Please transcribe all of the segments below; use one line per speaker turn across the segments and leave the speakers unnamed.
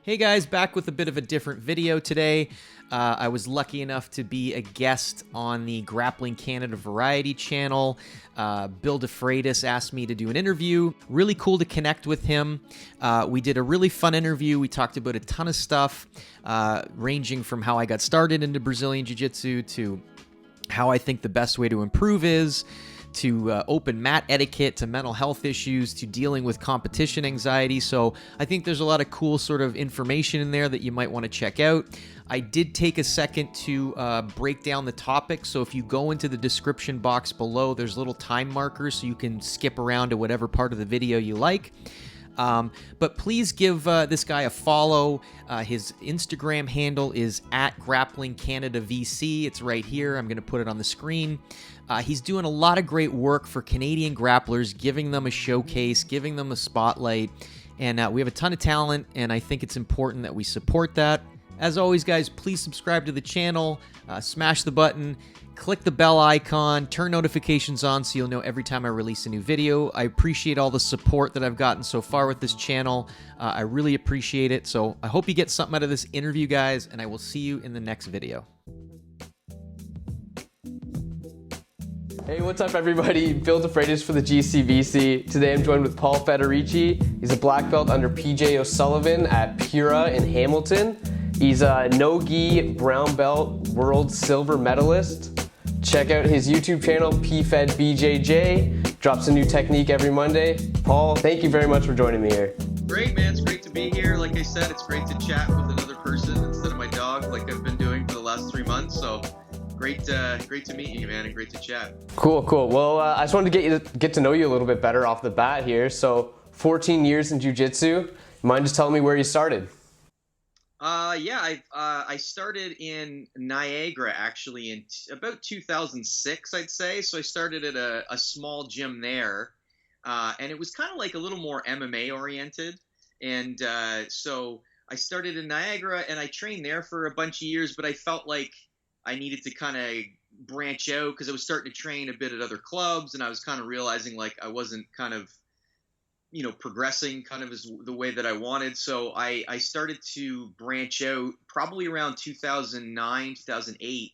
Hey guys, back with a bit of a different video today. I was lucky enough to be a guest on the Grappling Canada Variety channel. Bill DeFreitas asked me to do an interview. Really cool to connect with him. We did a really fun interview. We talked about a ton of stuff, ranging from how I got started into Brazilian Jiu-Jitsu to how I think the best way to improve is, to open mat etiquette, to mental health issues, to dealing with competition anxiety. So I think there's a lot of cool sort of information in there that you might want to check out. I did take a second to break down the topic. So if you go into the description box below, there's little time markers so you can skip around to whatever part of the video you like. But please give this guy a follow. His Instagram handle is @GrapplingCanadaVC. It's right here. I'm going to put it on the screen. He's doing a lot of great work for Canadian grapplers, giving them a showcase, giving them a spotlight. And we have a ton of talent, and I think it's important that we support that. As always, guys, please subscribe to the channel, smash the button, click the bell icon, turn notifications on so you'll know every time I release a new video. I appreciate all the support that I've gotten so far with this channel. I really appreciate it. So I hope you get something out of this interview, guys, and I will see you in the next video.
Hey, what's up everybody? Bill DeFreitas for the GCVC. Today I'm joined with Paul Federici. He's a black belt under PJ O'Sullivan at Pura in Hamilton. He's a no-gi brown belt world silver medalist. Check out his YouTube channel, Pfed BJJ. Drops a new technique every Monday. Paul, thank you very much for joining me here.
Great, man. It's great to be here. Like I said, it's great to chat with another person instead of my dog, like I've been doing for the last 3 months. So great to meet you, man, and great to chat.
Cool. Well, I just wanted to get to know you a little bit better off the bat here. So 14 years in jiu-jitsu. Mind just telling me where you started?
I started in Niagara actually in about 2006, I'd say. So I started at a small gym there, and it was kind of like a little more MMA oriented. And so I started in Niagara, and I trained there for a bunch of years, but I felt like I needed to kind of branch out because I was starting to train a bit at other clubs, and I was kind of realizing like I wasn't kind of, progressing kind of as the way that I wanted. So I started to branch out probably around 2009, 2008.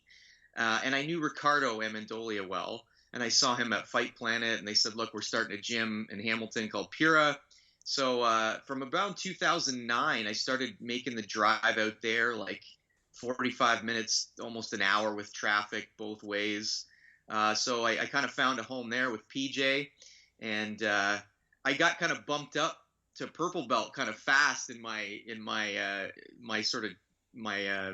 And I knew Ricardo Amendolia well. And I saw him at Fight Planet, and they said, look, we're starting a gym in Hamilton called Pura. So from about 2009, I started making the drive out there, like 45 minutes, almost an hour with traffic both ways. So I kind of found a home there with PJ, and I got kind of bumped up to purple belt kind of fast in my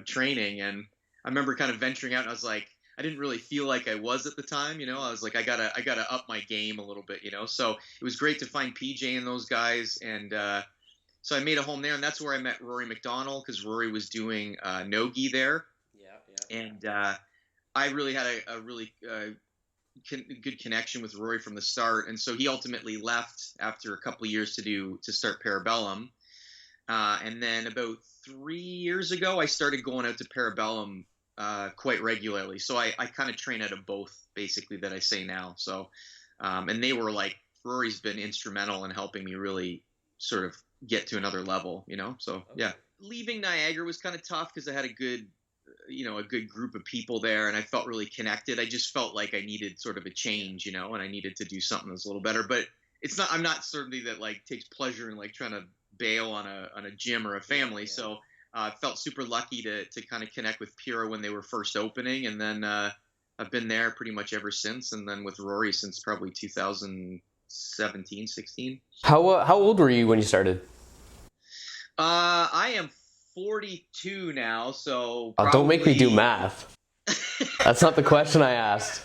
training, and I remember kind of venturing out, and I was like, I didn't really feel like I was at the time, I was like, I gotta up my game a little bit, so it was great to find PJ and those guys, and so I made a home there, and that's where I met Rory McDonald, because Rory was doing no-gi there. Yeah. And I really had a really good connection with Rory from the start, and so he ultimately left after a couple of years to start Parabellum, and then about 3 years ago I started going out to Parabellum quite regularly. So I kind of train out of both, basically, that I say now. So and they were like, Rory's been instrumental in helping me really sort of get to another level, so okay. Yeah, leaving Niagara was kind of tough because I had a good group of people there, and I felt really connected. I just felt like I needed sort of a change, and I needed to do something that's a little better. But I'm not somebody that like takes pleasure in like trying to bail on a gym or a family. Yeah. So I felt super lucky to kind of connect with Pura when they were first opening, and then I've been there pretty much ever since. And then with Rory since probably 2017, 16.
How old were you when you started?
I am 42 now, so
probably... Don't make me do math. That's not the question I asked.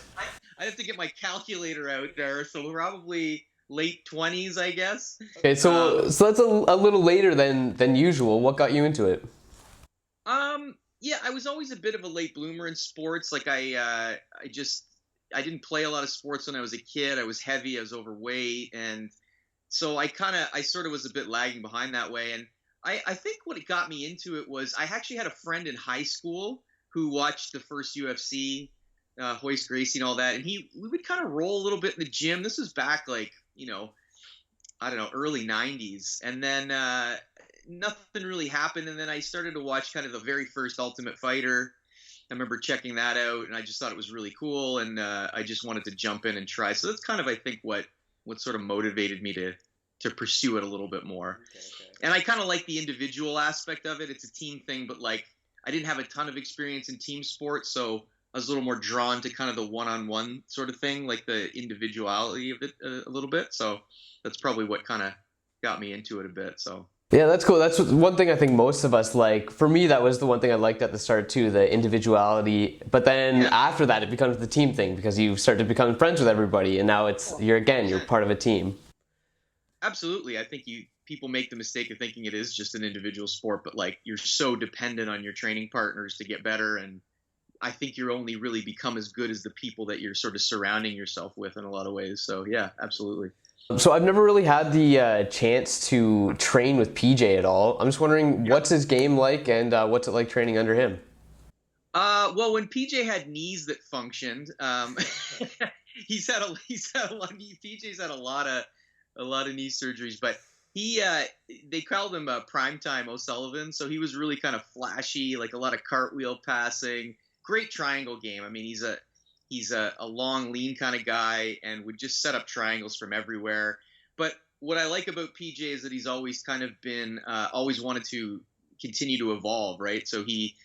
I have to get my calculator out there, so probably late 20s, I guess.
Okay, so that's a little later than usual. What got you into it?
Yeah, I was always a bit of a late bloomer in sports. Like I didn't play a lot of sports when I was a kid. I was heavy, I was overweight, and so I sort of was a bit lagging behind that way. And I think what got me into it was I actually had a friend in high school who watched the first UFC, Hoist Gracie and all that, and we would kind of roll a little bit in the gym. This was back like, I don't know, early 90s. And then nothing really happened. And then I started to watch kind of the very first Ultimate Fighter. I remember checking that out, and I just thought it was really cool, and I just wanted to jump in and try. So that's kind of, I think, what sort of motivated me to pursue it a little bit more. Okay. And I kind of like the individual aspect of it. It's a team thing, but like I didn't have a ton of experience in team sports, so I was a little more drawn to kind of the one-on-one sort of thing, like the individuality of it a little bit. So that's probably what kind of got me into it a bit. So.
Yeah, that's cool. That's one thing I think most of us like. For me, that was the one thing I liked at the start too, the individuality. But then after that, it becomes the team thing because you start to become friends with everybody, and now you're part of a team.
Absolutely. I think people make the mistake of thinking it is just an individual sport, but like you're so dependent on your training partners to get better, and I think you're only really become as good as the people that you're sort of surrounding yourself with in a lot of ways. So yeah, absolutely. So
I've never really had the chance to train with PJ at all. I'm just wondering, what's his game like, and what's it like training under him?
Well, when PJ had knees that functioned, PJ's had a lot of knee surgeries, but they called him Primetime O'Sullivan, so he was really kind of flashy, like a lot of cartwheel passing, great triangle game. I mean, he's a long, lean kind of guy and would just set up triangles from everywhere. But what I like about PJ is that he's always kind of been, always wanted to continue to evolve, right? So we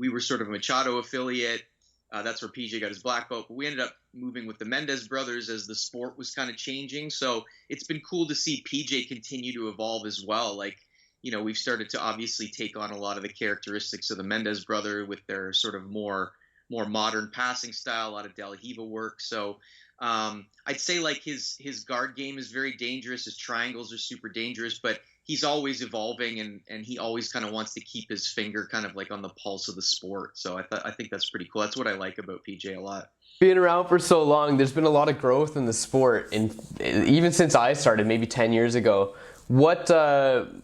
were sort of a Machado affiliate. That's where PJ got his black belt. But we ended up moving with the Mendez brothers as the sport was kind of changing. So it's been cool to see PJ continue to evolve as well. Like, we've started to obviously take on a lot of the characteristics of the Mendez brother with their sort of more modern passing style, a lot of De La Riva work. So I'd say like his guard game is very dangerous. His triangles are super dangerous, but he's always evolving and he always kind of wants to keep his finger kind of like on the pulse of the sport. So I think that's pretty cool. That's what I like about PJ a lot.
Being around for so long, there's been a lot of growth in the sport, and even since I started maybe 10 years ago. What's the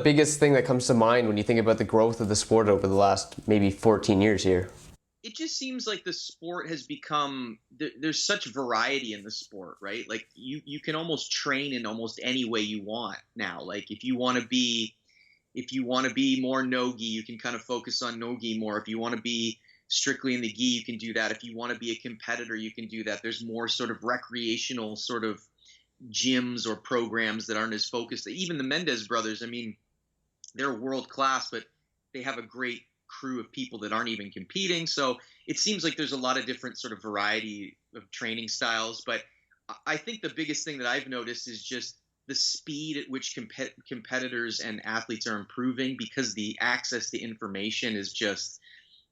biggest thing that comes to mind when you think about the growth of the sport over the last maybe 14 years here?
It just seems like the sport has become, there's such variety in the sport, right? Like you can almost train in almost any way you want now. Like if you want to be more no-gi, you can kind of focus on no-gi more. If you want to be strictly in the gi, you can do that. If you want to be a competitor, you can do that. There's more sort of recreational sort of gyms or programs that aren't as focused. Even the Mendez brothers, I mean, they're world class, but they have a great crew of people that aren't even competing. So it seems like there's a lot of different sort of variety of training styles. But I think the biggest thing that I've noticed is just the speed at which competitors and athletes are improving, because the access to information is just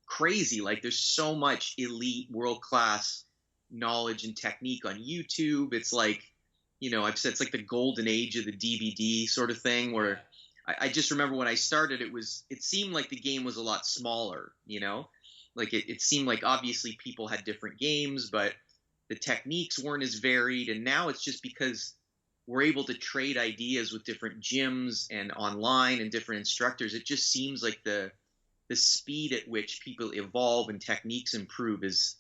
crazy. Like there's so much elite world class knowledge and technique on YouTube. It's like, I've said it's like the golden age of the DVD sort of thing, where I just remember when I started, it seemed like the game was a lot smaller, like it seemed like obviously people had different games, but the techniques weren't as varied. And now it's just because we're able to trade ideas with different gyms and online and different instructors. It just seems like the speed at which people evolve and techniques improve is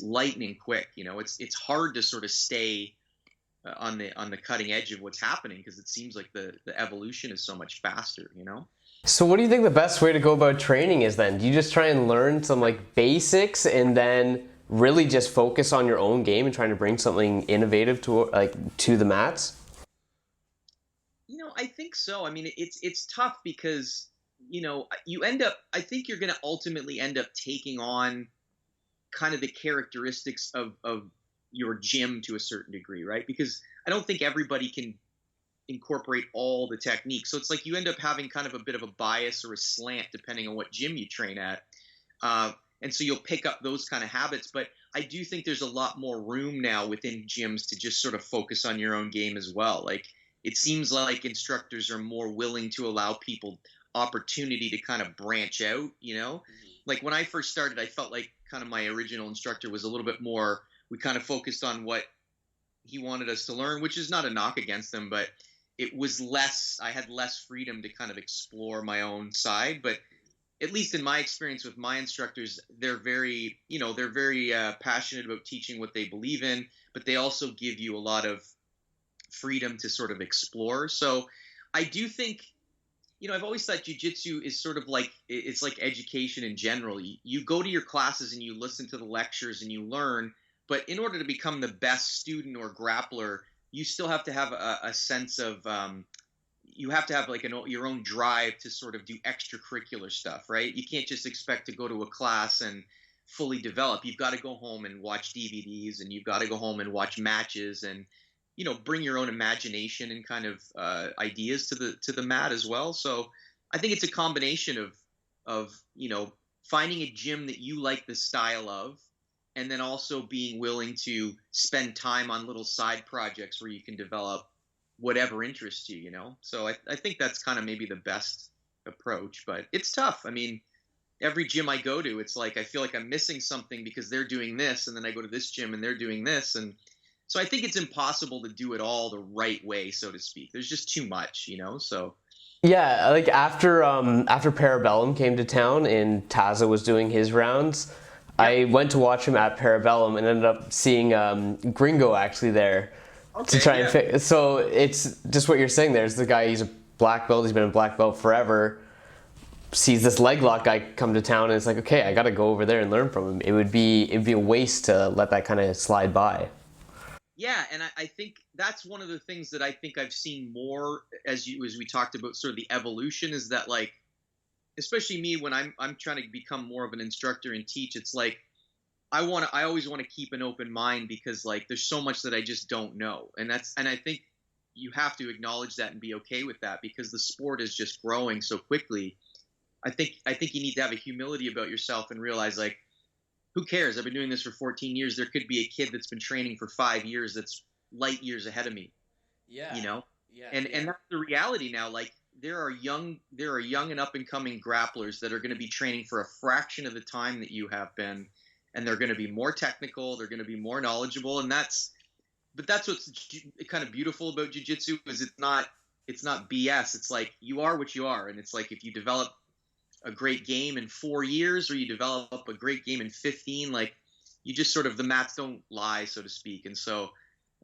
lightning quick. It's hard to sort of stay on the cutting edge of what's happening, because it seems like the evolution is so much faster.
So what do you think the best way to go about training is then? Do you just try and learn some like basics and then really just focus on your own game and trying to bring something innovative to the mats?
I think so. I mean, it's tough because you end up, I think you're going to ultimately end up taking on kind of the characteristics of your gym to a certain degree, right? Because I don't think everybody can incorporate all the techniques. So it's like you end up having kind of a bit of a bias or a slant depending on what gym you train at. And so you'll pick up those kind of habits. But I do think there's a lot more room now within gyms to just sort of focus on your own game as well. Like it seems like instructors are more willing to allow people opportunity to kind of branch out, Like when I first started, I felt like kind of my original instructor was a little bit more, we kind of focused on what he wanted us to learn, which is not a knock against them, but it was I had less freedom to kind of explore my own side. But at least in my experience with my instructors, they're very passionate about teaching what they believe in, but they also give you a lot of freedom to sort of explore. So I do think, I've always thought jujitsu is sort of like it's like education in general. You go to your classes and you listen to the lectures and you learn, but in order to become the best student or grappler, you still have to have a sense of you have to have like your own drive to sort of do extracurricular stuff, right? You can't just expect to go to a class and fully develop. You've got to go home and watch DVDs, and you've got to go home and watch matches, and bring your own imagination and kind of ideas to the mat as well. So I think it's a combination of finding a gym that you like the style of, and then also being willing to spend time on little side projects where you can develop whatever interests you. So I think that's kind of maybe the best approach, but it's tough. I mean, every gym I go to, it's like I feel like I'm missing something because they're doing this, and then I go to this gym and they're doing this, and so I think it's impossible to do it all the right way, so to speak. There's just too much, so.
Yeah, like after Parabellum came to town and Taza was doing his rounds, I went to watch him at Parabellum and ended up seeing Gringo actually there to try and fix. So it's just what you're saying. There's the guy. He's a black belt. He's been a black belt forever. Sees this leg lock guy come to town, and it's like, okay, I got to go over there and learn from him. It'd be a waste to let that kind of slide by.
Yeah, and I think that's one of the things that I think I've seen more as we talked about sort of the evolution, is that, like, especially me when I'm trying to become more of an instructor and teach, it's like I always want to keep an open mind, because like there's so much that I just don't know, and I think you have to acknowledge that and be okay with that, because the sport is just growing so quickly. I think you need to have a humility about yourself and realize, like, who cares? I've been doing this for 14 years. There could be a kid that's been training for 5 years that's light years ahead of me.
Yeah.
Yeah. And that's the reality now. Like, there are young and up and coming grapplers that are going to be training for a fraction of the time that you have been, and they're going to be more technical. They're going to be more knowledgeable, and that's what's kind of beautiful about jiu-jitsu, is it's not BS. It's like you are what you are, and it's like if you develop a great game in 4 years, or you develop a great game in 15, like, you just sort of, the mats don't lie, so to speak. And so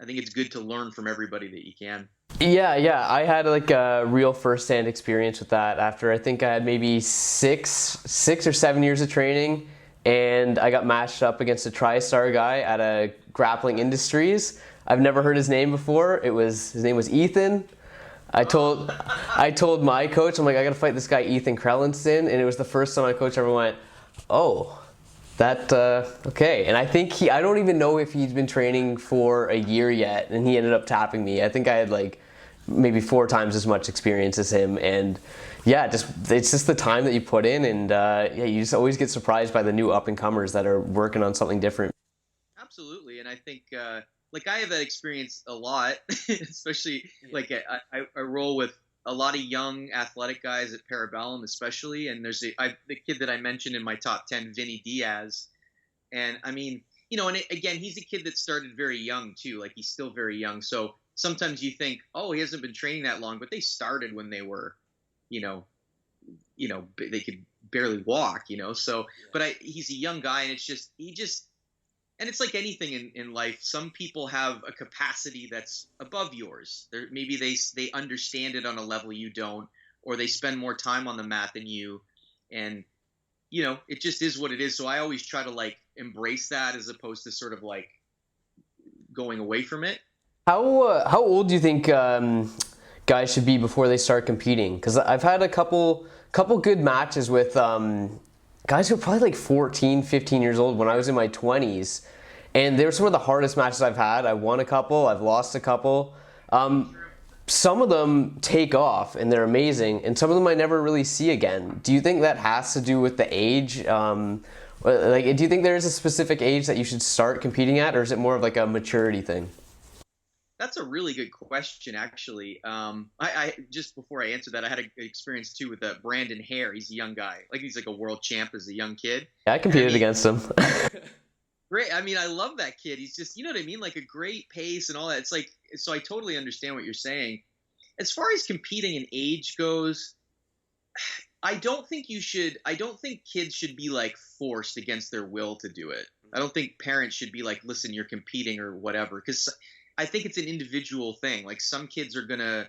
I think it's good to learn from everybody that you can.
Yeah. I had like a real first-hand experience with that after I think I had maybe six or 7 years of training, and I got matched up against a TriStar guy at a Grappling Industries. I've never heard his name before. His name was Ethan. I told my coach, I'm like, I gotta fight this guy Ethan Krellinston, and it was the first time my coach ever went, oh, that okay. And I think I don't even know if he's been training for a year yet, and he ended up tapping me. I think I had like maybe 4 times as much experience as him, and yeah, it's just the time that you put in, and you just always get surprised by the new up and comers that are working on something different.
Absolutely, and I think like I have that experience a lot, especially like I roll with a lot of young athletic guys at Parabellum, especially, and there's the kid that I mentioned in my top 10, Vinny Diaz, and I mean, and again, he's a kid that started very young too, like he's still very young, so sometimes you think, oh, he hasn't been training that long, but they started when they were, they could barely walk, so, but he's a young guy, and it's just, and it's like anything in life. Some people have a capacity that's above yours. Maybe they understand it on a level you don't, or they spend more time on the mat than you. And, it just is what it is. So I always try to like embrace that, as opposed to sort of like going away from it.
How old do you think guys should be before they start competing? Because I've had a couple good matches with guys who are probably like 14, 15 years old when I was in my 20s. And they were some of the hardest matches I've had. I won a couple, I've lost a couple. Some of them take off and they're amazing, and some of them I never really see again. Do you think that has to do with the age? Do you think there is a specific age that you should start competing at, or is it more of like a maturity thing?
That's a really good question, actually. I just before I answer that, I had an experience too with Brandon Hare. He's a young guy. Like, he's like a world champ as a young kid.
Yeah, I competed against him.
Great. I mean, I love that kid. He's just, you know what I mean? Like a great pace and all that. It's like, so I totally understand what you're saying. As far as competing in age goes, I don't think kids should be like forced against their will to do it. I don't think parents should be like, listen, you're competing or whatever. Because I think it's an individual thing. Like, some kids are going to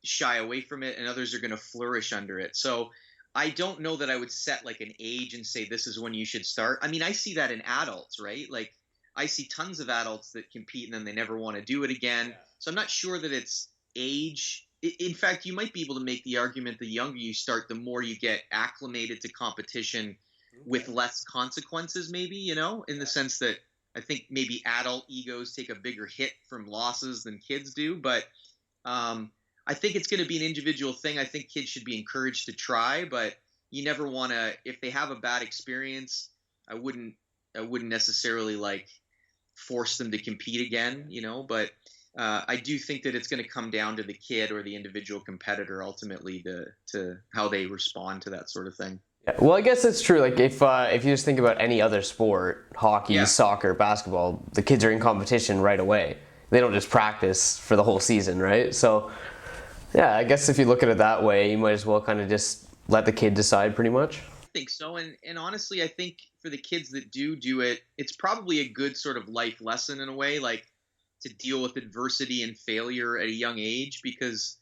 shy away from it, and others are going to flourish under it. So I don't know that I would set like an age and say this is when you should start. I mean, I see that in adults, right? Like I see tons of adults that compete and then they never want to do it again. So I'm not sure that it's age. In fact, you might be able to make the argument the younger you start, the more you get acclimated to competition with less consequences, maybe, you know, in the sense that I think maybe adult egos take a bigger hit from losses than kids do. But I think it's going to be an individual thing. I think kids should be encouraged to try, but you never want to, if they have a bad experience, I wouldn't necessarily like force them to compete again, you know, but I do think that it's going to come down to the kid or the individual competitor ultimately to how they respond to that sort of thing.
Yeah, well, I guess it's true. Like if you just think about any other sport, hockey, soccer, basketball, the kids are in competition right away. They don't just practice for the whole season, right? So yeah, I guess if you look at it that way, you might as well kind of just let the kid decide pretty much.
I think so. And honestly, I think for the kids that do it, it's probably a good sort of life lesson in a way, like to deal with adversity and failure at a young age, because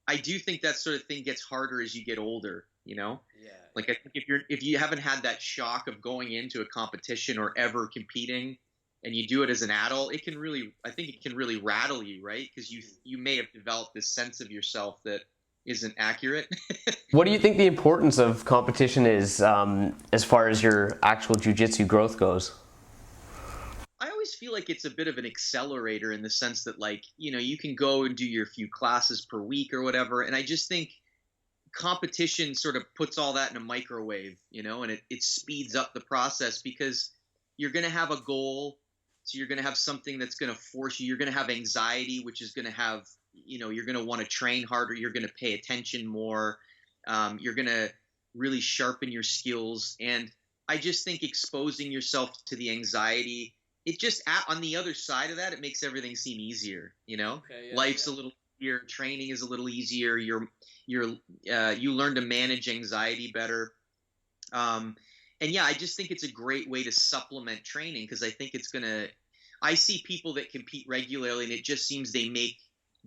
I do think that sort of thing gets harder as you get older, you know? Yeah. Like I think if you haven't had that shock of going into a competition or ever competing, and you do it as an adult, I think it can really rattle you, right? Because you may have developed this sense of yourself that isn't accurate.
What do you think the importance of competition is as far as your actual jiu-jitsu growth goes?
I always feel like it's a bit of an accelerator in the sense that, like, you know, you can go and do your few classes per week or whatever. And I just think competition sort of puts all that in a microwave, you know, and it speeds up the process because you're going to have a goal. So you're going to have something that's going to force you. You're going to have anxiety, which is going to have, you know, you're going to want to train harder. You're going to pay attention more. You're going to really sharpen your skills. And I just think exposing yourself to the anxiety, it just, on the other side of that, it makes everything seem easier. You know, life's a little easier. Training is a little easier. You learn to manage anxiety better. And yeah, I just think it's a great way to supplement training because I think I see people that compete regularly and it just seems they make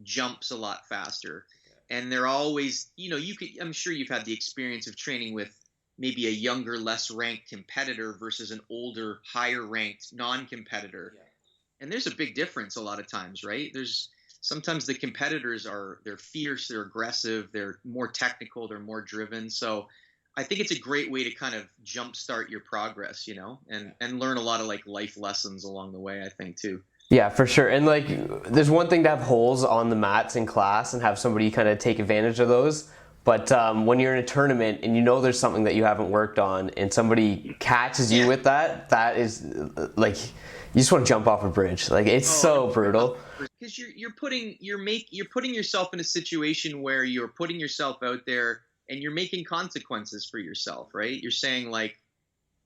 jumps a lot faster. And they're always, you know, I'm sure you've had the experience of training with maybe a younger, less ranked competitor versus an older, higher ranked non-competitor. Yeah. And there's a big difference a lot of times, right? Sometimes the competitors they're fierce, they're aggressive, they're more technical, they're more driven. So I think it's a great way to kind of jumpstart your progress, you know, and learn a lot of like life lessons along the way, I think too.
Yeah, for sure. And like, there's one thing to have holes on the mats in class and have somebody kind of take advantage of those. But when you're in a tournament and you know there's something that you haven't worked on and somebody catches you with that is like, you just want to jump off a bridge. Like it's so brutal.
Because you're putting yourself in a situation where you're putting yourself out there and you're making consequences for yourself, right? You're saying like,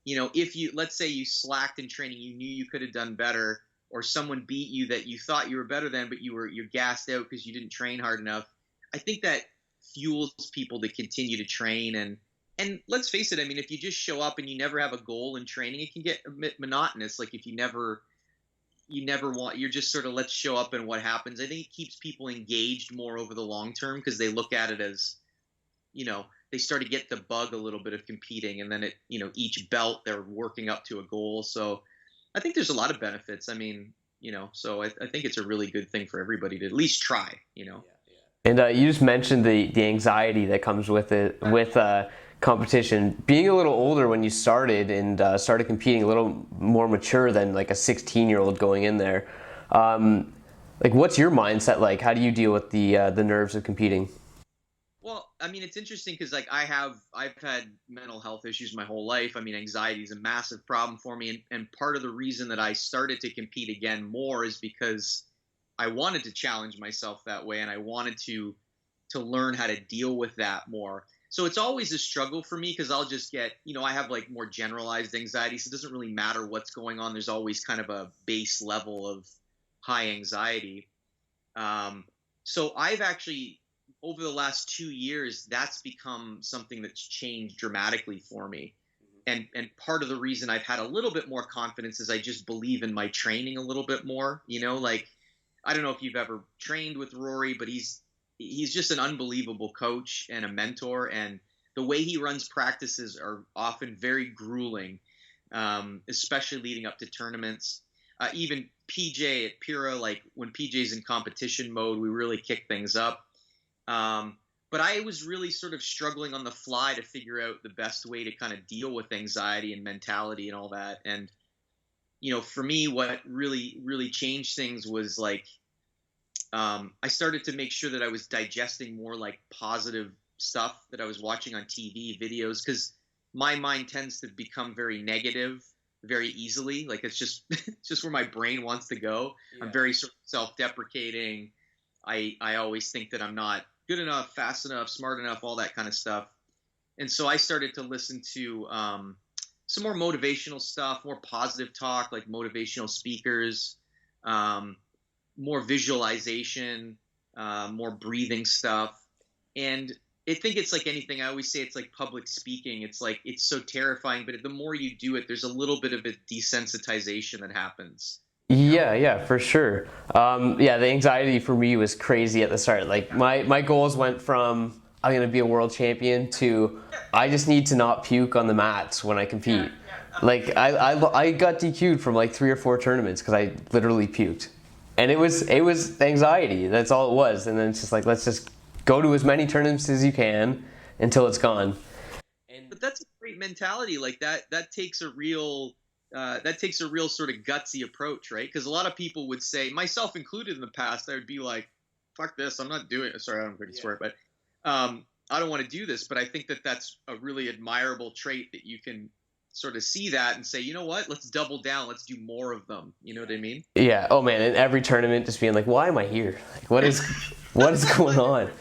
you know, let's say you slacked in training, you knew you could have done better, or someone beat you that you thought you were better than, but you're gassed out because you didn't train hard enough. I think that fuels people to continue to train. And let's face it, I mean, if you just show up and you never have a goal in training, it can get a bit monotonous. Like if you never you're just sort of, let's show up and what happens. I think it keeps people engaged more over the long term because they look at it as, you know, they start to get the bug a little bit of competing, and then each belt they're working up to a goal. So I think there's a lot of benefits. I mean, you know, so I think it's a really good thing for everybody to at least try, you know.
And you just mentioned the anxiety that comes with it, with competition. Being a little older when you started and started competing, a little more mature than like a 16-year-old going in there. Like, what's your mindset like? How do you deal with the nerves of competing?
Well, I mean, it's interesting because like I've had mental health issues my whole life. I mean, anxiety is a massive problem for me, and part of the reason that I started to compete again more is because I wanted to challenge myself that way, and I wanted to learn how to deal with that more. So it's always a struggle for me because I'll just get, you know, I have like more generalized anxiety, so it doesn't really matter what's going on. There's always kind of a base level of high anxiety. So I've actually, over the last 2 years, that's become something that's changed dramatically for me. And part of the reason I've had a little bit more confidence is I just believe in my training a little bit more. You know, like, I don't know if you've ever trained with Rory, but he's he's just an unbelievable coach and a mentor, and the way he runs practices are often very grueling, especially leading up to tournaments. Even PJ at Pura, like when PJ's in competition mode, we really kick things up. But I was really sort of struggling on the fly to figure out the best way to kind of deal with anxiety and mentality and all that. And, for me, what really changed things was like, I started to make sure that I was digesting more like positive stuff that I was watching on TV videos, because my mind tends to become very negative very easily. Like it's just where my brain wants to go. Yeah. I'm very sort of self-deprecating. I always think that I'm not good enough, fast enough, smart enough, all that kind of stuff. And so I started to listen to some more motivational stuff, more positive talk, like motivational speakers, more visualization, more breathing stuff. And I think it's like anything. I always say it's like public speaking. It's like, it's so terrifying, but the more you do it, there's a little bit of a desensitization that happens.
Yeah, for sure. The anxiety for me was crazy at the start. Like my goals went from I'm going to be a world champion to I just need to not puke on the mats when I compete. Like I got DQ'd from like 3 or 4 tournaments because I literally puked. And it was anxiety. That's all it was. And then it's just like, let's just go to as many tournaments as you can until it's gone.
But that's a great mentality. Like that takes a real sort of gutsy approach, right? Because a lot of people would say, myself included in the past, I would be like, fuck this, I'm not doing it. Sorry, I don't think I swear, but I don't want to do this. But I think that that's a really admirable trait, that you can sort of see that and say, you know what, let's double down, let's do more of them. You know what I mean?
Yeah. Oh man, in every tournament, just being like, why am I here? Like, what is going on?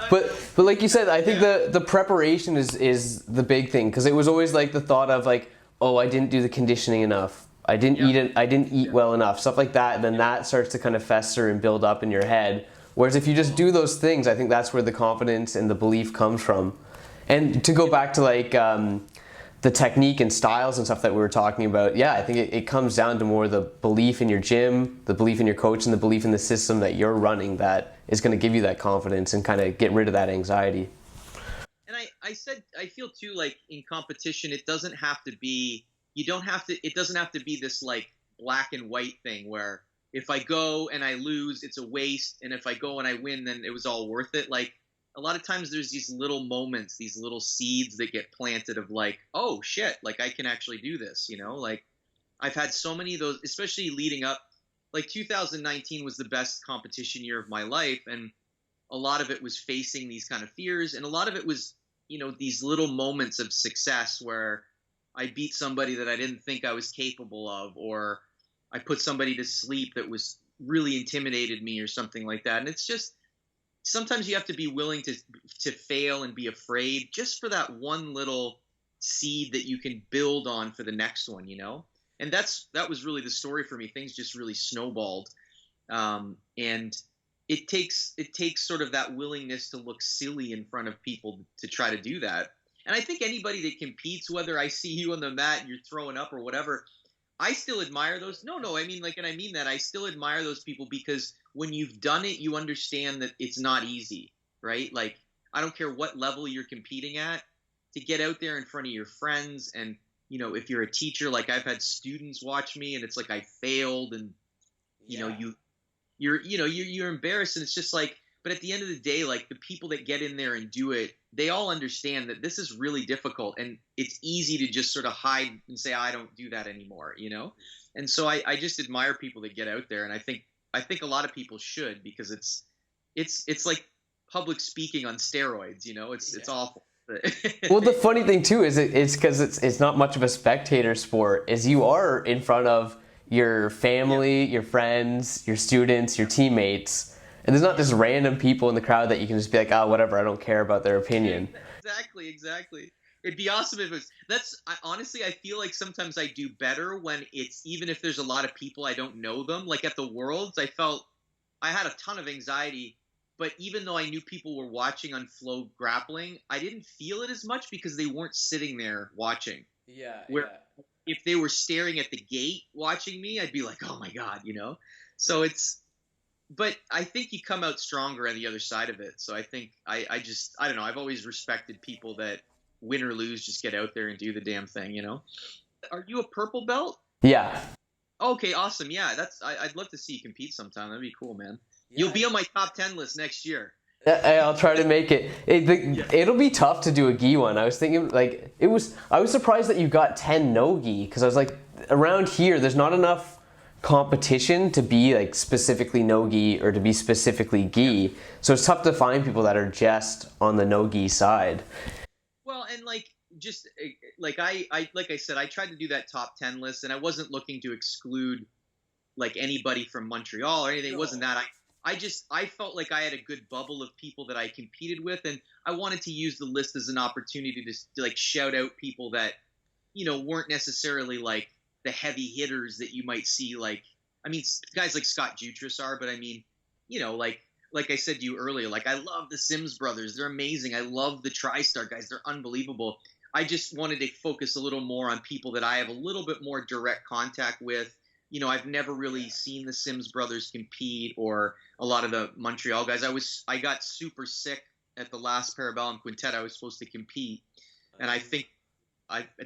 But like you said, I think the preparation is the big thing, because it was always like the thought of like, oh, I didn't do the conditioning enough. I didn't eat well enough, stuff like that. And then that starts to kind of fester and build up in your head. Whereas if you just do those things, I think that's where the confidence and the belief comes from. And to go back to like the technique and styles and stuff that we were talking about, yeah, I think it comes down to more the belief in your gym, the belief in your coach, and the belief in the system that you're running that is going to give you that confidence and kind of get rid of that anxiety.
And I feel too, like in competition, it doesn't have to be this like black and white thing where if I go and I lose, it's a waste. And if I go and I win, then it was all worth it. Like a lot of times there's these little moments, these little seeds that get planted of like, oh shit, like I can actually do this, like I've had so many of those, especially leading up, like 2019 was the best competition year of my life. And a lot of it was facing these kind of fears. And a lot of it was, these little moments of success where I beat somebody that I didn't think I was capable of, or I put somebody to sleep that was really intimidated me or something like that. And it's just, sometimes you have to be willing to fail and be afraid just for that one little seed that you can build on for the next one, And that was really the story for me. Things just really snowballed. And it takes sort of that willingness to look silly in front of people to try to do that. And I think anybody that competes, whether I see you on the mat and you're throwing up or whatever, I still admire those. No, I mean, like, and I mean that, I still admire those people, because when you've done it, you understand that it's not easy, right? Like, I don't care what level you're competing at, to get out there in front of your friends. And, if you're a teacher, like I've had students watch me and it's like I failed, and, you're embarrassed, and it's just like, but at the end of the day, like the people that get in there and do it, they all understand that this is really difficult, and it's easy to just sort of hide and say, I don't do that anymore, And so I just admire people that get out there, and I think a lot of people should, because it's like public speaking on steroids, it's awful.
Well, the funny thing too is it's because it's not much of a spectator sport, is you are in front of your family, your friends, your students, your teammates. And there's not just random people in the crowd that you can just be like, oh, whatever, I don't care about their opinion.
Exactly. It'd be awesome if it was. Honestly, I feel like sometimes I do better when it's, even if there's a lot of people, I don't know them. Like at the Worlds, I had a ton of anxiety, but even though I knew people were watching on Flow Grappling, I didn't feel it as much because they weren't sitting there watching.
Yeah.
If they were staring at the gate watching me, I'd be like, oh my God, So but I think you come out stronger on the other side of it. So I think I don't know. I've always respected people that win or lose, just get out there and do the damn thing, you know? Are you a purple belt?
Yeah.
Okay, awesome. Yeah, I'd love to see you compete sometime. That'd be cool, man.
Yeah.
You'll be on my top 10 list next year.
I'll try to make it. It'll be tough to do a gi one. I was thinking like I was surprised that you got 10 no gi because I was like around here there's not enough competition to be like specifically no gi or to be specifically gi. So it's tough to find people that are just on the no gi side.
Well, and like just like like I said, I tried to do that top 10 list, and I wasn't looking to exclude like anybody from Montreal or anything. It wasn't that. I felt like I had a good bubble of people that I competed with, and I wanted to use the list as an opportunity to like shout out people that, you know, weren't necessarily like the heavy hitters that you might see. Like, I mean, guys like Scott Jutras are, but I mean, you know, like I said to you earlier, like I love the Sims brothers. They're amazing. I love the TriStar guys. They're unbelievable. I just wanted to focus a little more on people that I have a little bit more direct contact with. You know, I've never really seen the Sims brothers compete or a lot of the Montreal guys. I got super sick at the last Parabellum Quintet. I was supposed to compete, and I think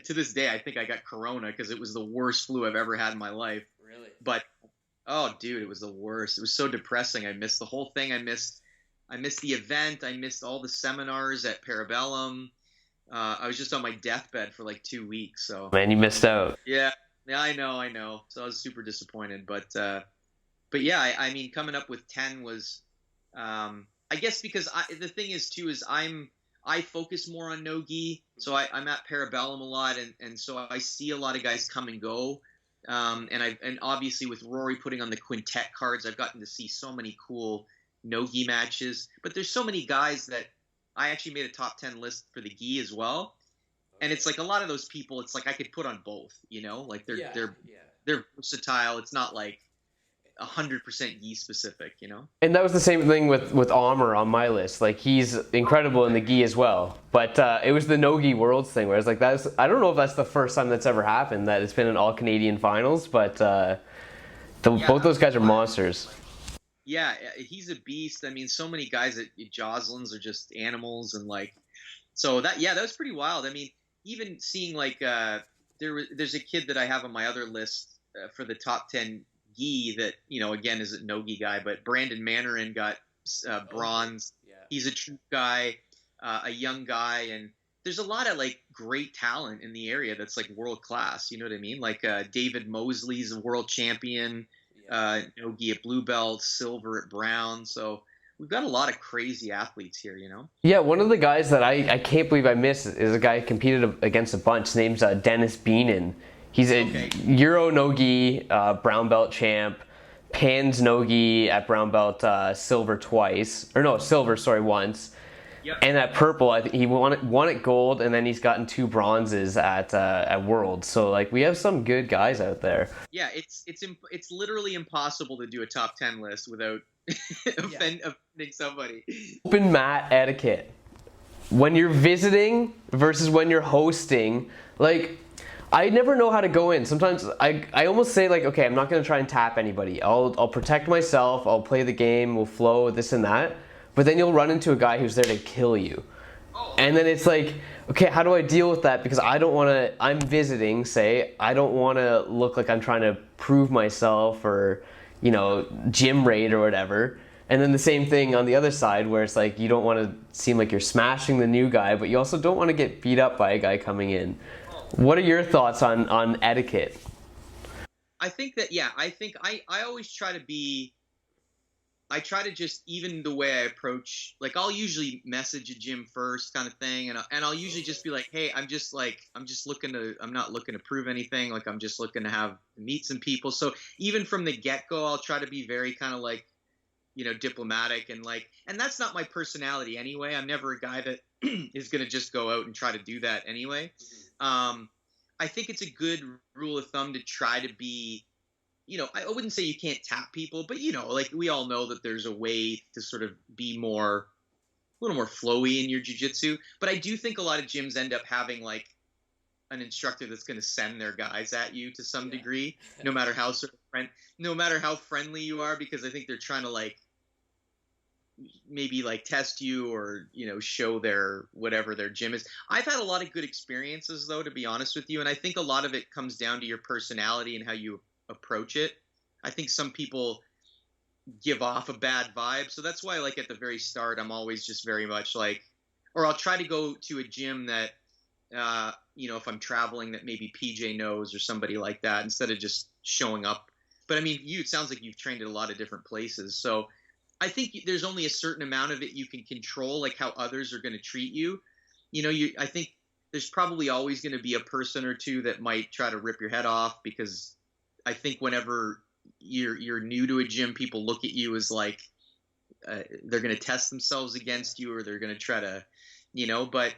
to this day I think I got corona because it was the worst flu I've ever had in my life.
Really?
But oh, dude, it was the worst. It was so depressing. I missed the whole thing. I missed the event. I missed all the seminars at Parabellum. I was just on my deathbed for like 2 weeks. So
Man, you missed out.
yeah, I know. So I was super disappointed. But yeah, I mean, coming up with 10 was, I guess because the thing is too is I focus more on no-gi, so I'm at Parabellum a lot, and so I see a lot of guys come and go. And obviously with Rory putting on the quintet cards, I've gotten to see so many cool no-gi matches. But there's so many guys that I actually made a top 10 list for the gi as well. And it's like a lot of those people, it's like I could put on both, you know, like they're versatile. It's not like 100% gi specific, you know.
And that was the same thing with Amr on my list. Like he's incredible in the gi as well. But it was the no gi worlds thing where it's like I don't know if that's the first time that's ever happened that it's been an all Canadian finals, but both those guys are monsters.
Yeah, he's a beast. I mean, so many guys at Jocelyn's are just animals, and like, so that was pretty wild. I mean, even seeing like there's a kid that I have on my other list for the top 10 gi that, you know, again is a no gi guy, but Brandon Manarin got bronze. Yeah. He's a true guy, a young guy, and there's a lot of like great talent in the area that's like world class. You know what I mean? Like David Mosley's a world champion. No-gi at blue belt, silver at brown. So we've got a lot of crazy athletes here, you know?
Yeah, one of the guys that I can't believe I missed is a guy who competed against a bunch. His name's Dennis Beenan. He's a Euro no-gi brown belt champ, Pans no-gi at brown belt silver once. Yep. And at purple, I think he won at gold, and then he's gotten 2 bronzes at Worlds. So like we have some good guys out there.
Yeah, it's literally impossible to do a top 10 list without offending somebody.
Open mat etiquette. When you're visiting versus when you're hosting, like I never know how to go in. Sometimes I almost say like, okay, I'm not gonna try and tap anybody. I'll protect myself. I'll play the game. We'll flow this and that. But then you'll run into a guy who's there to kill you. And then it's like, okay, how do I deal with that? Because I'm visiting, say, I don't want to look like I'm trying to prove myself or, you know, gym raid or whatever. And then the same thing on the other side where it's like, you don't want to seem like you're smashing the new guy, but you also don't want to get beat up by a guy coming in. What are your thoughts on etiquette?
I think that, I always try to just, even the way I approach, like I'll usually message a gym first kind of thing. And I'll usually just be like, hey, I'm not looking to prove anything. Like I'm just looking to meet some people. So even from the get-go, I'll try to be very kind of like, you know, diplomatic and that's not my personality anyway. I'm never a guy that is going to just go out and try to do that anyway. I think it's a good rule of thumb to try to be, you know, I wouldn't say you can't tap people, but, you know, like we all know that there's a way to sort of be a little more flowy in your jiu-jitsu. But I do think a lot of gyms end up having like an instructor that's going to send their guys at you to some degree, no matter how sort of no matter how friendly you are, because I think they're trying to like maybe like test you or show their whatever their gym is. I've had a lot of good experiences though, to be honest with you, and I think a lot of it comes down to your personality and how you approach it. I think some people give off a bad vibe, so that's why like at the very start I'm always just very much like, or I'll try to go to a gym that if I'm traveling, that maybe PJ knows or somebody like that, instead of just showing up. But I mean, it sounds like you've trained at a lot of different places, so I think there's only a certain amount of it you can control, like how others are going to treat you. I think there's probably always going to be a person or two that might try to rip your head off, because I think whenever you're new to a gym, people look at you as like they're going to test themselves against you, or they're going to try to, but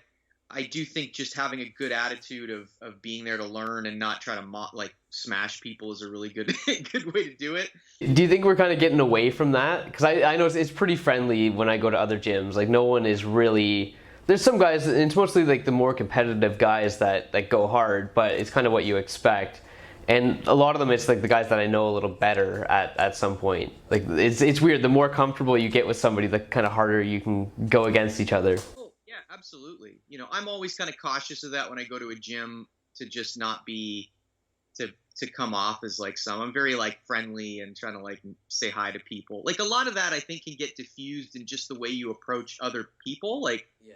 I do think just having a good attitude of being there to learn and not try to smash people is a really good good way to do it.
Do you think we're kind of getting away from that? Because I know it's pretty friendly when I go to other gyms. Like, no one is really... There's some guys, and it's mostly like the more competitive guys that go hard, but it's kind of what you expect. And a lot of them, it's like the guys that I know a little better at some point. Like, it's weird. The more comfortable you get with somebody, the kind of harder you can go against each other.
Yeah, absolutely. I'm always kind of cautious of that when I go to a gym, to just not be to come off as like I'm very like friendly and trying to like say hi to people. Like, a lot of that I think can get diffused in just the way you approach other people. Like, yeah.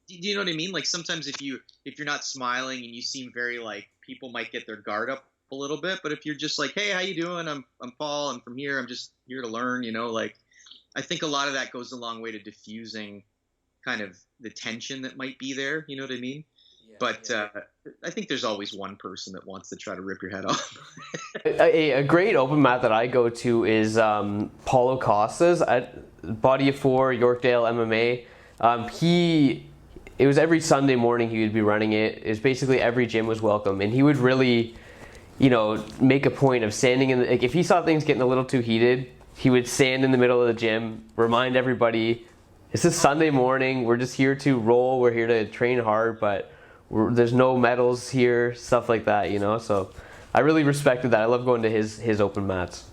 Do you know what I mean? Like, sometimes if you're not smiling and you seem very like, people might get their guard up a little bit, but if you're just like, hey, how you doing? I'm Paul. I'm from here. I'm just here to learn, like, I think a lot of that goes a long way to diffusing kind of the tension that might be there. You know what I mean? Yeah, but I think there's always one person that wants to try to rip your head off.
a great open mat that I go to is Paulo Costa's at Body of Four, Yorkdale MMA. It was every Sunday morning he would be running it. It was basically every gym was welcome, and he would really, make a point of standing in like, if he saw things getting a little too heated, he would stand in the middle of the gym, remind everybody, it's a Sunday morning, we're just here to roll, we're here to train hard, but there's no medals here, stuff like that, so I really respected that. I love going to his open mats.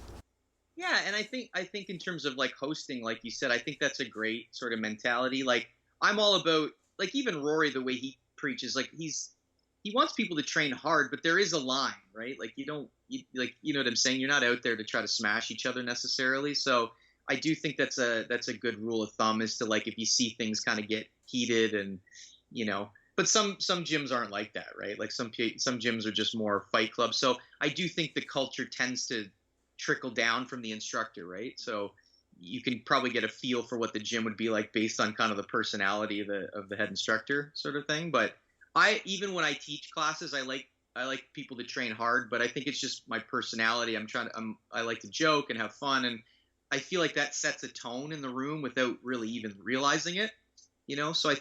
Yeah, and I think in terms of like hosting, like you said, I think that's a great sort of mentality. Like, I'm all about, like, even Rory, the way he preaches, like, he wants people to train hard, but there is a line, right? Like, you know what I'm saying? You're not out there to try to smash each other necessarily. So I do think that's a good rule of thumb, is to, like, if you see things kind of get heated and, but some gyms aren't like that, right? Like, some gyms are just more fight clubs. So I do think the culture tends to trickle down from the instructor, right? So you can probably get a feel for what the gym would be like based on kind of the personality of the head instructor, sort of thing. But even when I teach classes, I like people to train hard, but I think it's just my personality. I like to joke and have fun, and I feel like that sets a tone in the room without really even realizing it, So I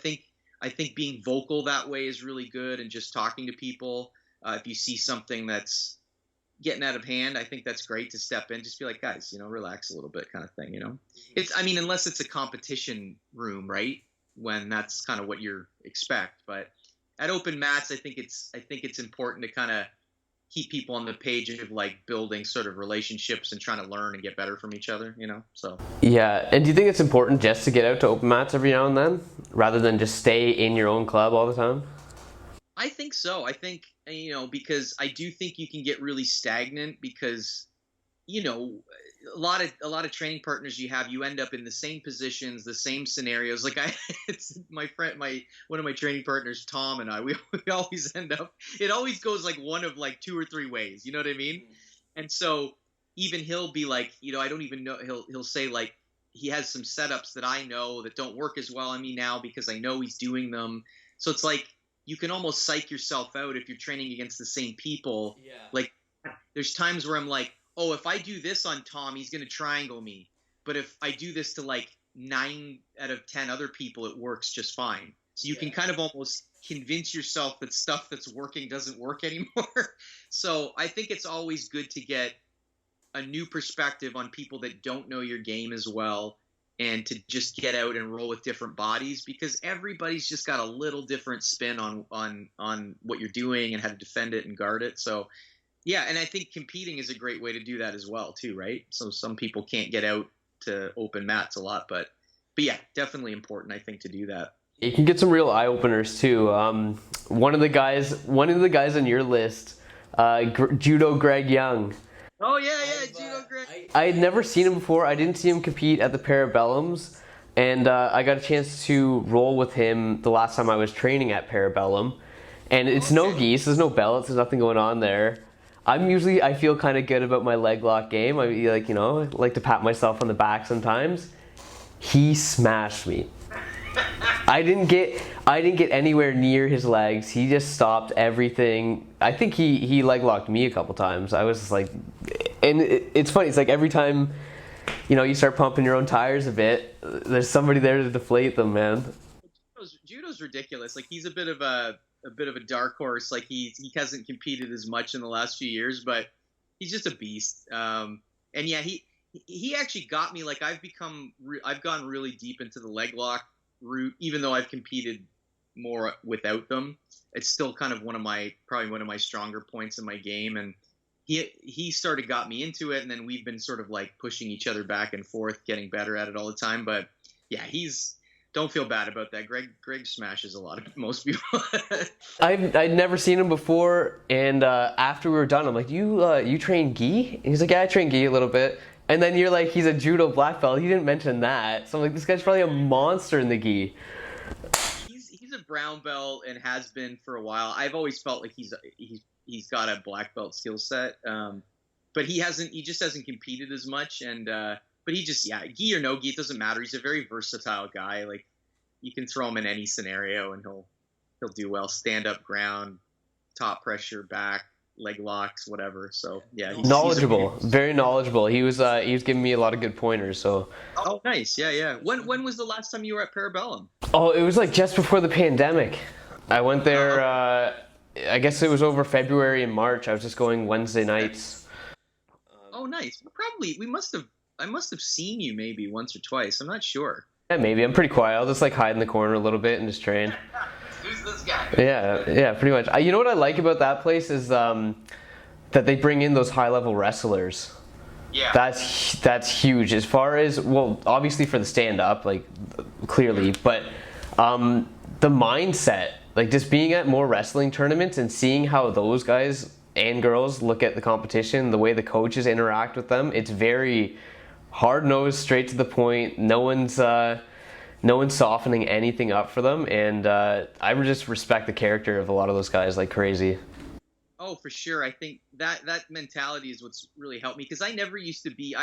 think being vocal that way is really good, and just talking to people. If you see something that's getting out of hand, I think that's great to step in, just be like, guys, relax a little bit, kind of thing, unless it's a competition room, right? When that's kind of what you expect. But at open mats, I think it's important to kind of keep people on the page of like building sort of relationships and trying to learn and get better from each other, so. Yeah.
And do you think it's important just to get out to open mats every now and then, rather than just stay in your own club all the time?
I think so. I think, because I do think you can get really stagnant, because, a lot of training partners you end up in the same positions, the same scenarios. Like it's my friend, one of my training partners, Tom, and we always end up, it always goes like one of like two or three ways, you know what I mean? And so even he'll be like, I don't even know, he'll say like, he has some setups that I know that don't work as well on me now, because I know he's doing them. So it's like, you can almost psych yourself out if you're training against the same people. Yeah. Like, there's times where I'm like, oh, if I do this on Tom, he's going to triangle me. But if I do this to like 9 out of 10 other people, it works just fine. So you can kind of almost convince yourself that stuff that's working doesn't work anymore. So I think it's always good to get a new perspective on people that don't know your game as well, and to just get out and roll with different bodies, because everybody's just got a little different spin on what you're doing and how to defend it and guard it. So Yeah, and I think competing is a great way to do that as well, too, right? So some people can't get out to open mats a lot, but yeah, definitely important, I think, to do that.
You can get some real eye openers too. One of the guys on your list, Judo Greg Young.
Oh yeah, Judo Greg.
I had never seen him before. I didn't see him compete at the Parabellums, and I got a chance to roll with him the last time I was training at Parabellum. And it's no geese, there's no belts, there's nothing going on there. I feel kind of good about my leg lock game. I like to pat myself on the back sometimes. He smashed me. I didn't get anywhere near his legs. He just stopped everything. I think he leg locked me a couple times. I was just like, and it's funny. It's like every time, you start pumping your own tires a bit, there's somebody there to deflate them, man.
Judo's ridiculous. Like, he's a bit of a dark horse. Like, he hasn't competed as much in the last few years, but he's just a beast. And yeah, he actually got me. Like, I've gone really deep into the leg lock route, even though I've competed more without them. It's still kind of probably one of my stronger points in my game, and he got me into it, and then we've been sort of like pushing each other back and forth, getting better at it all the time. But yeah, don't feel bad about that. Greg smashes most people.
I'd never seen him before, and after we were done, I'm like, you train gi? And he's like, yeah, I train gi a little bit. And then you're like, he's a judo black belt. He didn't mention that. So I'm like, this guy's probably a monster in the gi.
He's a brown belt and has been for a while. I've always felt like he's got a black belt skill set. But he just hasn't competed as much. And but he just, yeah, gi or no gi, it doesn't matter. He's a very versatile guy. Like, you can throw him in any scenario and he'll do well. Stand up, ground, top pressure, back, leg locks, whatever. So yeah,
knowledgeable, very knowledgeable. He was giving me a lot of good pointers. So
oh, nice. Yeah. When was the last time you were at Parabellum?
Oh, it was like just before the pandemic. I went there. I guess it was over February and March. I was just going Wednesday nights.
Oh, nice. I must have seen you maybe once or twice. I'm not sure.
Yeah, maybe. I'm pretty quiet. I'll just like hide in the corner a little bit and just train.
Who's this guy?
Yeah, pretty much. You know what I like about that place is that they bring in those high-level wrestlers.
Yeah.
That's huge. As far as, well, obviously for the stand-up, like, clearly, but the mindset, like just being at more wrestling tournaments and seeing how those guys and girls look at the competition, the way the coaches interact with them, it's very hard-nosed, straight to the point. No one's softening anything up for them, and I just respect the character of a lot of those guys like crazy.
Oh, for sure. I think that mentality is what's really helped me, because I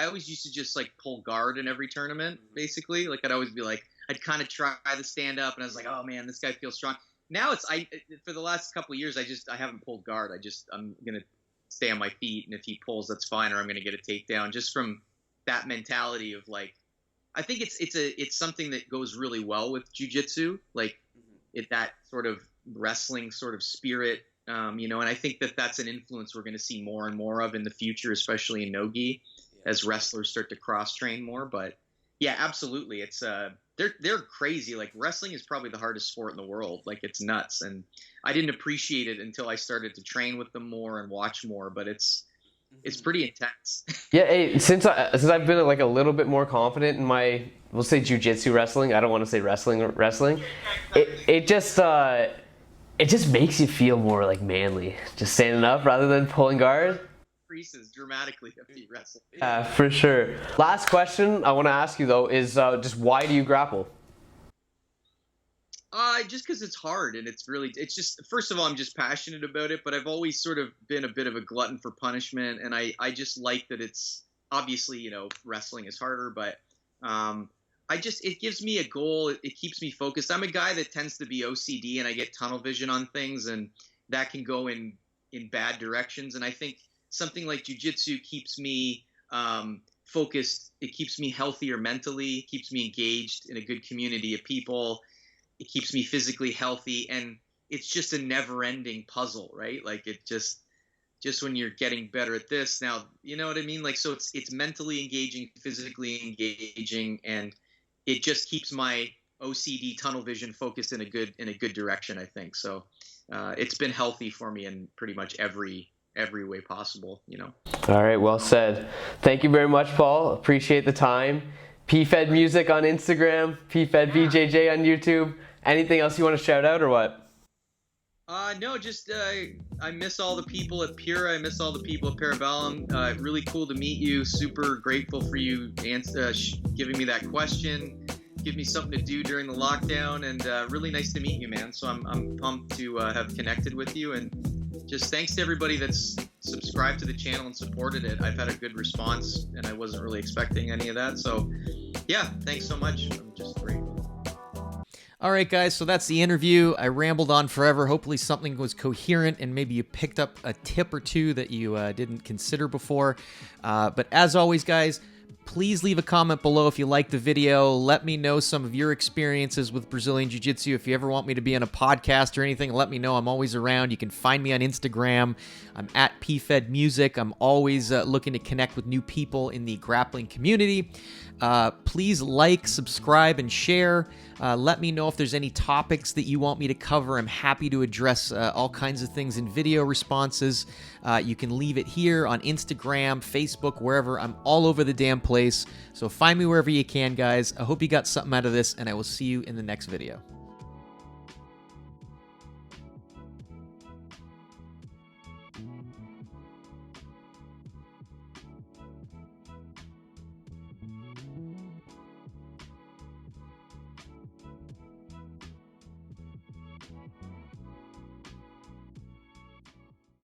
always used to just like pull guard in every tournament, basically. Like, I'd always be like, I'd kind of try the stand up, and I was like, oh man, this guy feels strong. Now for the last couple of years, I haven't pulled guard. I'm going to stay on my feet, and if he pulls, that's fine, or I'm going to get a takedown, just from that mentality of like, I think it's something that goes really well with jiu-jitsu, like that sort of wrestling sort of spirit, and I think that's an influence we're going to see more and more of in the future, especially in no-gi, as wrestlers start to cross-train more. But yeah, absolutely, it's they're crazy. Like, wrestling is probably the hardest sport in the world. Like, it's nuts, and I didn't appreciate it until I started to train with them more and watch more. But it's pretty intense.
Yeah, hey, since I've been like a little bit more confident in my, we'll say, jiu-jitsu wrestling. I don't want to say wrestling. It just makes you feel more like manly, just standing up rather than pulling guard.
Increases dramatically if you wrestle.
Yeah, for sure. Last question I want to ask you though is just why do you grapple?
Just because it's hard, and it's just, first of all, I'm just passionate about it, but I've always sort of been a bit of a glutton for punishment, and I just like that it's, obviously, wrestling is harder, but it gives me a goal. It keeps me focused. I'm a guy that tends to be OCD, and I get tunnel vision on things, and that can go in bad directions, and I think something like jiu-jitsu keeps me focused. It keeps me healthier mentally, keeps me engaged in a good community of people. It keeps me physically healthy, and it's just a never-ending puzzle, right? Like, it just when you're getting better at this, now, you know what I mean? Like, so it's mentally engaging, physically engaging, and it just keeps my OCD tunnel vision focused in a good direction, I think. So it's been healthy for me in pretty much every every way possible, you know.
All right, well said. Thank you very much, Paul. Appreciate the time. Pfed Music on Instagram, Pfed BJJ on YouTube. Anything else you want to shout out or what?
No, just I miss all the people at Pura. I miss all the people at Parabellum. Really cool to meet you. Super grateful for you giving me that question. Give me something to do during the lockdown, and really nice to meet you, man. So I'm pumped to have connected with you, and just thanks to everybody that's subscribed to the channel and supported it. I've had a good response, and I wasn't really expecting any of that. So yeah, thanks so much. I'm just grateful.
All right, guys, so that's the interview. I rambled on forever. Hopefully something was coherent and maybe you picked up a tip or two that you didn't consider before. But as always, guys, please leave a comment below if you liked the video. Let me know some of your experiences with Brazilian Jiu-Jitsu. If you ever want me to be on a podcast or anything, let me know. I'm always around. You can find me on Instagram. I'm at Pfed Music. I'm always looking to connect with new people in the grappling community. Please like, subscribe, and share. Let me know if there's any topics that you want me to cover. I'm happy to address all kinds of things in video responses. You can leave it here on Instagram, Facebook, wherever. I'm all over the damn place. So find me wherever you can, guys. I hope you got something out of this, and I will see you in the next video.